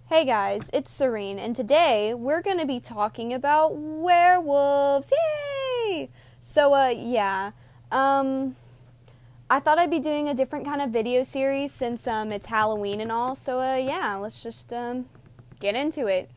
Hey guys, it's Serene, and today we're going to be talking about werewolves. Yay! I thought I'd be doing a different kind of video series since it's Halloween and all. Let's just get into it.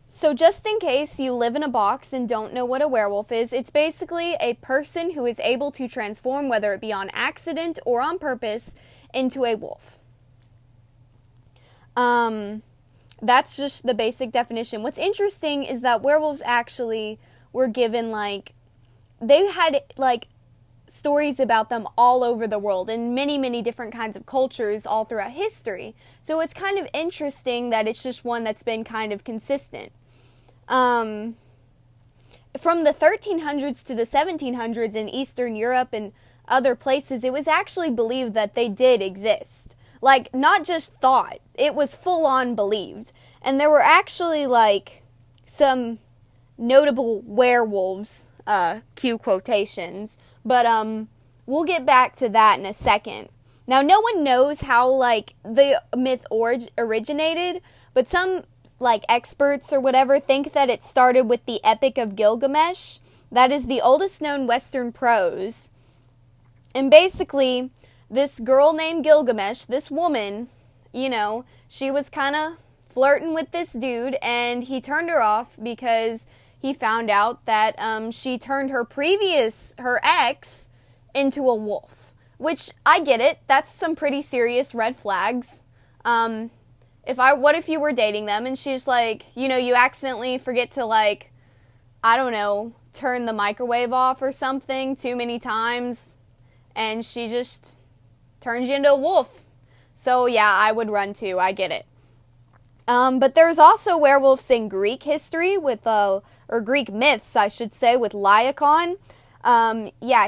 So just in case you live in a box and don't know what a werewolf is, it's basically a person who is able to transform, whether it be on accident or on purpose, into a wolf. That's just the basic definition. What's interesting is that werewolves actually were given, they had, stories about them all over the world in many, many different kinds of cultures all throughout history. So it's kind of interesting that it's just one that's been kind of consistent. From the 1300s to the 1700s in Eastern Europe and other places, it was actually believed that they did exist. Not just thought, it was full-on believed. And there were actually, some notable werewolves, cue quotations, but, we'll get back to that in a second. Now, no one knows how, the myth originated, but some, experts or whatever think that it started with the Epic of Gilgamesh. That is the oldest known Western prose. And basically, this girl named Gilgamesh, this woman, she was kind of flirting with this dude, and he turned her off because he found out that she turned her ex into a wolf. Which, I get it, that's some pretty serious red flags. What if you were dating them and she's you accidentally forget to turn the microwave off or something too many times, and she just turns you into a wolf. So yeah, I would run too. I get it. But there's also werewolves in Greek history or Greek myths, I should say, with Laocoon.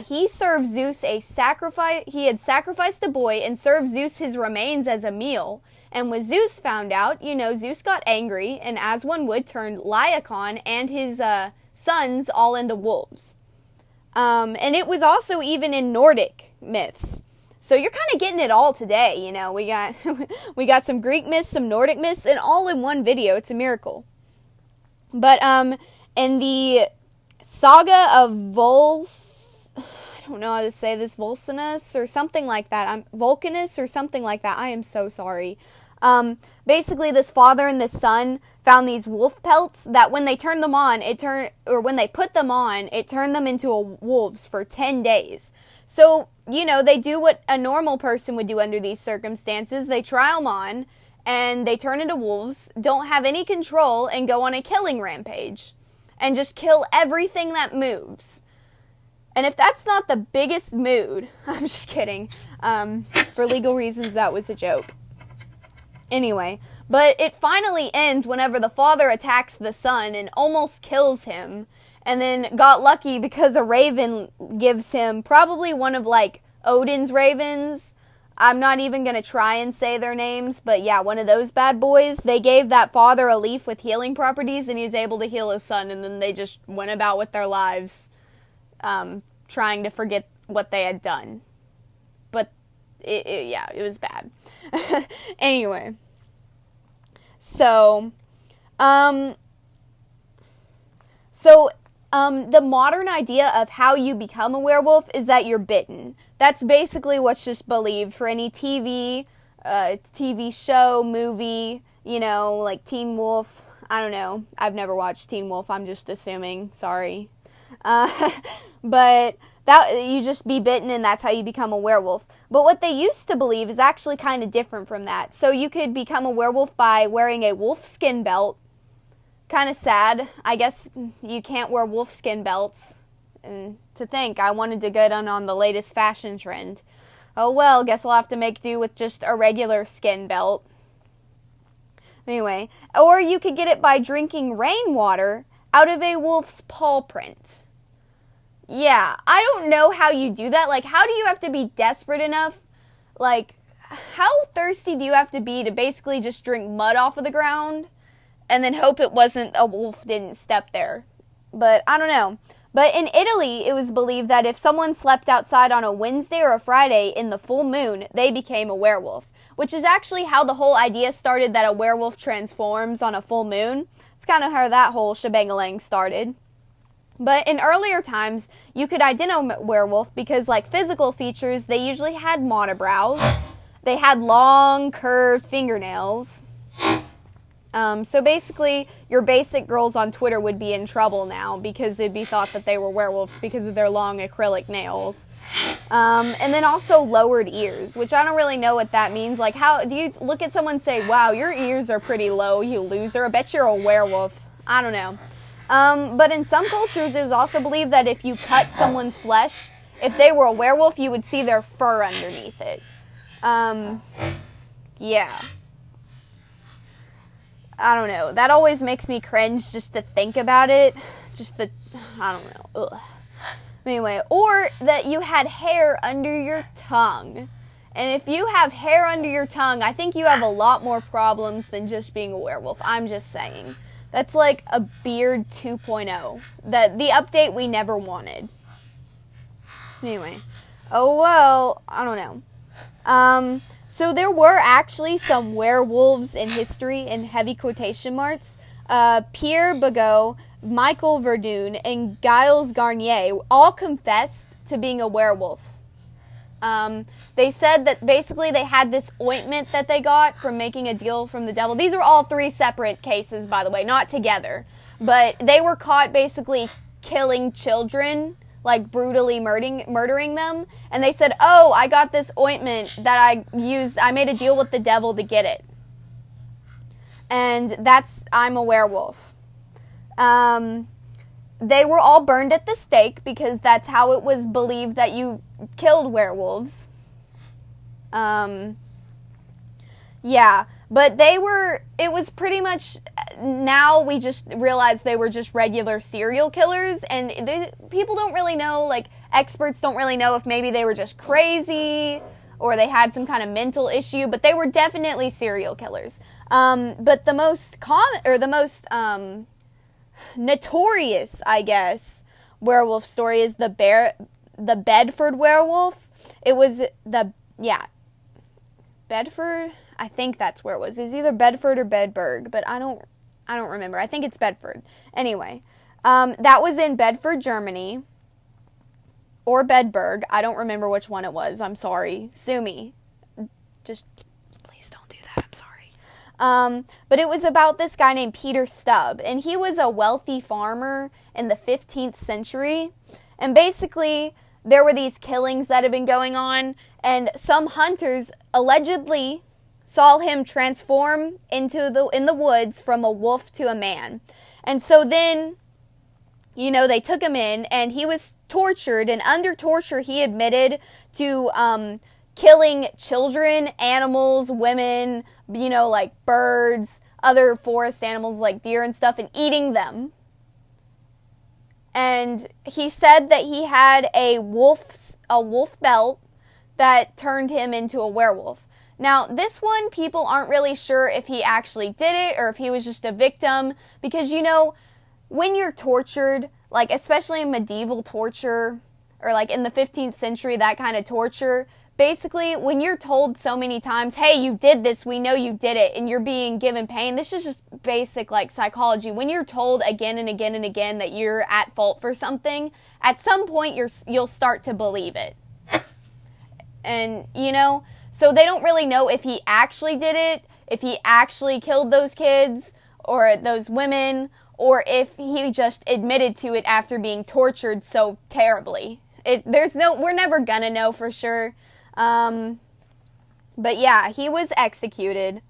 He served Zeus a sacrifice. He had sacrificed a boy and served Zeus his remains as a meal. And when Zeus found out, Zeus got angry and, as one would, turned Laocoon and his sons all into wolves. And it was also even in Nordic myths. So you're kind of getting it all today, we got some Greek myths, some Nordic myths, and all in one video. It's a miracle. But in the saga of I don't know how to say this, Volcanus or something like that. Vulcanus or something like that. I am so sorry. Basically, this father and this son found these wolf pelts that when they turned them on, when they put them on, it turned them into wolves for 10 days. So, they do what a normal person would do under these circumstances. They try them on, and they turn into wolves, don't have any control, and go on a killing rampage. And just kill everything that moves. And if that's not the biggest mood, I'm just kidding. For legal reasons, that was a joke. Anyway, but it finally ends whenever the father attacks the son and almost kills him, and then got lucky because a raven gives him probably one of Odin's ravens. I'm not even going to try and say their names, but yeah, one of those bad boys. They gave that father a leaf with healing properties, and he was able to heal his son, and then they just went about with their lives, trying to forget what they had done. But it was bad. Anyway. So, the modern idea of how you become a werewolf is that you're bitten. That's basically what's just believed for any TV show, movie, like Teen Wolf. I don't know. I've never watched Teen Wolf. I'm just assuming. Sorry. But that you just be bitten and that's how you become a werewolf. But what they used to believe is actually kind of different from that. So you could become a werewolf by wearing a wolf skin belt. Kind of sad. I guess you can't wear wolf skin belts. And to think, I wanted to get on the latest fashion trend. Oh well, guess I'll have to make do with just a regular skin belt. Anyway, or you could get it by drinking rainwater out of a wolf's paw print. Yeah, I don't know how you do that. How do you have to be desperate enough? How thirsty do you have to be to basically just drink mud off of the ground and then hope it wasn't a wolf didn't step there? But I don't know. But in Italy, it was believed that if someone slept outside on a Wednesday or a Friday in the full moon, they became a werewolf, which is actually how the whole idea started, that a werewolf transforms on a full moon. It's kind of how that whole shebang-a-lang started. But in earlier times, you could identify a werewolf because, like physical features, they usually had monobrows. They had long, curved fingernails. So basically, your basic girls on Twitter would be in trouble now because it'd be thought that they were werewolves because of their long acrylic nails. And then also lowered ears, which I don't really know what that means. Like, how do you look at someone and say, wow, your ears are pretty low, you loser? I bet you're a werewolf. I don't know. But in some cultures, it was also believed that if you cut someone's flesh, if they were a werewolf, you would see their fur underneath it. Yeah. I don't know. That always makes me cringe just to think about it. I don't know. Ugh. Anyway, or that you had hair under your tongue. And if you have hair under your tongue, I think you have a lot more problems than just being a werewolf. I'm just saying. That's like a beard 2.0. The update we never wanted. Anyway. Oh, well, I don't know. So there were actually some werewolves in history in heavy quotation marks. Pierre Bagot, Michael Verdun, and Giles Garnier all confessed to being a werewolf. They said that basically they had this ointment that they got from making a deal from the devil. These are all 3 separate cases, by the way, not together. But they were caught basically killing children, like brutally murdering them. And they said, oh, I got this ointment that I made a deal with the devil to get it. And I'm a werewolf. They were all burned at the stake because that's how it was believed that you killed werewolves. Yeah, but it was pretty much, now we just realized they were just regular serial killers, and people don't really know, like, experts don't really know if maybe they were just crazy, or they had some kind of mental issue, but they were definitely serial killers. But the most notorious, I guess, werewolf story is the Bedford werewolf. It was Bedford, I think that's where it was. It's either Bedford or Bedburg, but I don't remember. I think it's Bedford. Anyway, that was in Bedford, Germany, or Bedburg. I don't remember which one it was. I'm sorry. Sue me. Just please don't do that. I'm sorry. But it was about this guy named Peter Stubb, and he was a wealthy farmer in the 15th century. And basically, there were these killings that had been going on, and some hunters allegedly saw him transform in the woods from a wolf to a man. And so then, they took him in, and he was tortured, and under torture, he admitted to killing children, animals, women, like birds, other forest animals like deer and stuff, and eating them. And he said that he had a wolf belt that turned him into a werewolf. Now, this one, people aren't really sure if he actually did it or if he was just a victim, because, when you're tortured, like especially in medieval torture or like in the 15th century, that kind of torture, basically, when you're told so many times, hey, you did this, we know you did it, and you're being given pain, this is just basic, like, psychology. When you're told again and again and again that you're at fault for something, at some point, you'll start to believe it. And, so they don't really know if he actually did it, if he actually killed those kids, or those women, or if he just admitted to it after being tortured so terribly. We're never gonna know for sure. But yeah, he was executed,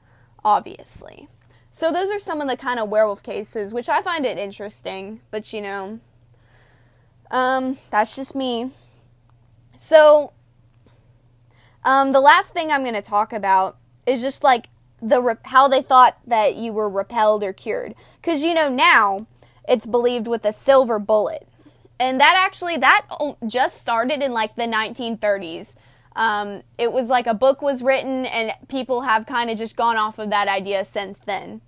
obviously. So those are some of the kind of werewolf cases, which I find it interesting, but that's just me. So, the last thing I'm going to talk about is just like how they thought that you were repelled or cured. Because, now it's believed with a silver bullet. And that just started in like the 1930s. It was like a book was written, and people have kind of just gone off of that idea since then.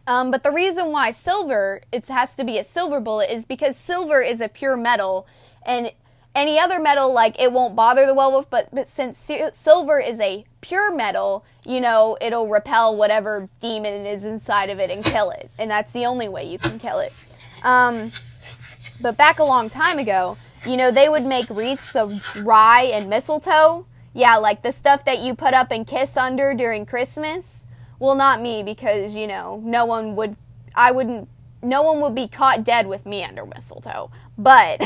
But the reason why silver, it has to be a silver bullet, is because silver is a pure metal, and any other metal, like, it won't bother the werewolf, but since silver is a pure metal, you know, it'll repel whatever demon is inside of it and kill it, and that's the only way you can kill it. But back a long time ago, you know, they would make wreaths of rye and mistletoe. Yeah, like the stuff that you put up and kiss under during Christmas. Well, not me, because, you know, no one would be caught dead with me under mistletoe. But,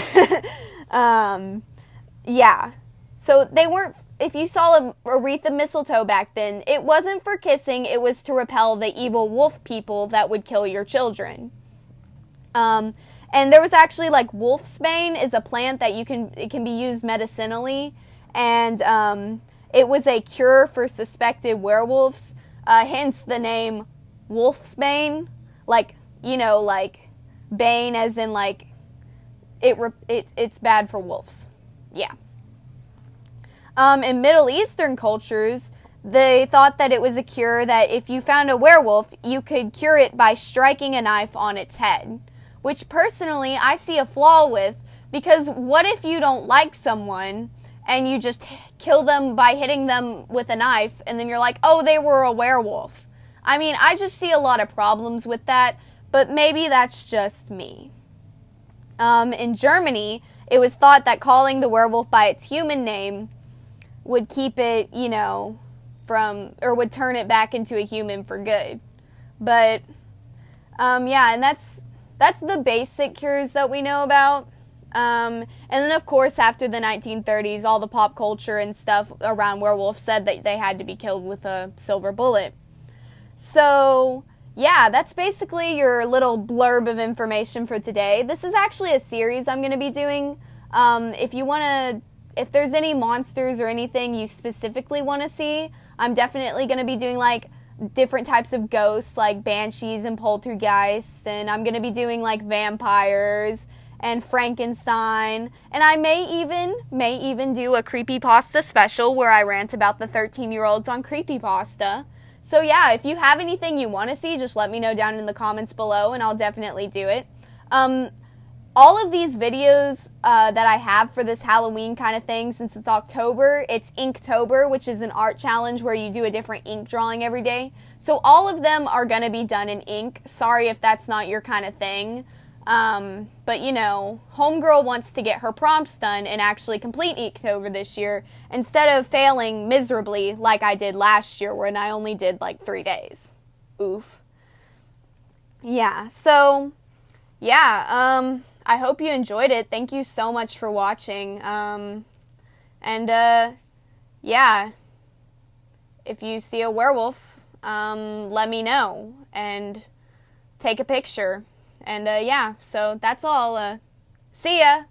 yeah. So they weren't, if you saw a wreath of mistletoe back then, it wasn't for kissing, it was to repel the evil wolf people that would kill your children. And there was actually, like, wolfsbane is a plant that it can be used medicinally, and it was a cure for suspected werewolves, hence the name wolfsbane, like, you know, like, bane as in, like, it's bad for wolves. Yeah. In Middle Eastern cultures, they thought that it was a cure that if you found a werewolf, you could cure it by striking a knife on its head. Which personally I see a flaw with, because what if you don't like someone and you just kill them by hitting them with a knife and then you're like, oh, they were a werewolf? I mean, I just see a lot of problems with that, but maybe that's just me. In Germany, it was thought that calling the werewolf by its human name would keep it, you know, would turn it back into a human for good. But, yeah, and that's the basic cures that we know about. And then, of course, after the 1930s, all the pop culture and stuff around werewolves said that they had to be killed with a silver bullet. So, yeah, that's basically your little blurb of information for today. This is actually a series I'm going to be doing. If there's any monsters or anything you specifically want to see, I'm definitely going to be doing, like, different types of ghosts, like banshees and poltergeists, and I'm going to be doing, like, vampires and Frankenstein, and I may even do a creepypasta special where I rant about the 13-year-olds on creepypasta. So yeah, if you have anything you want to see, just let me know down in the comments below, and I'll definitely do it. All of these videos that I have for this Halloween kind of thing, since it's October, it's Inktober, which is an art challenge where you do a different ink drawing every day. So all of them are going to be done in ink. Sorry if that's not your kind of thing. But, you know, Homegirl wants to get her prompts done and actually complete Inktober this year, instead of failing miserably like I did last year when I only did, like, 3 days. Oof. Yeah, so, yeah, I hope you enjoyed it. Thank you so much for watching. Yeah, if you see a werewolf, let me know and take a picture. And, yeah, so that's all. See ya!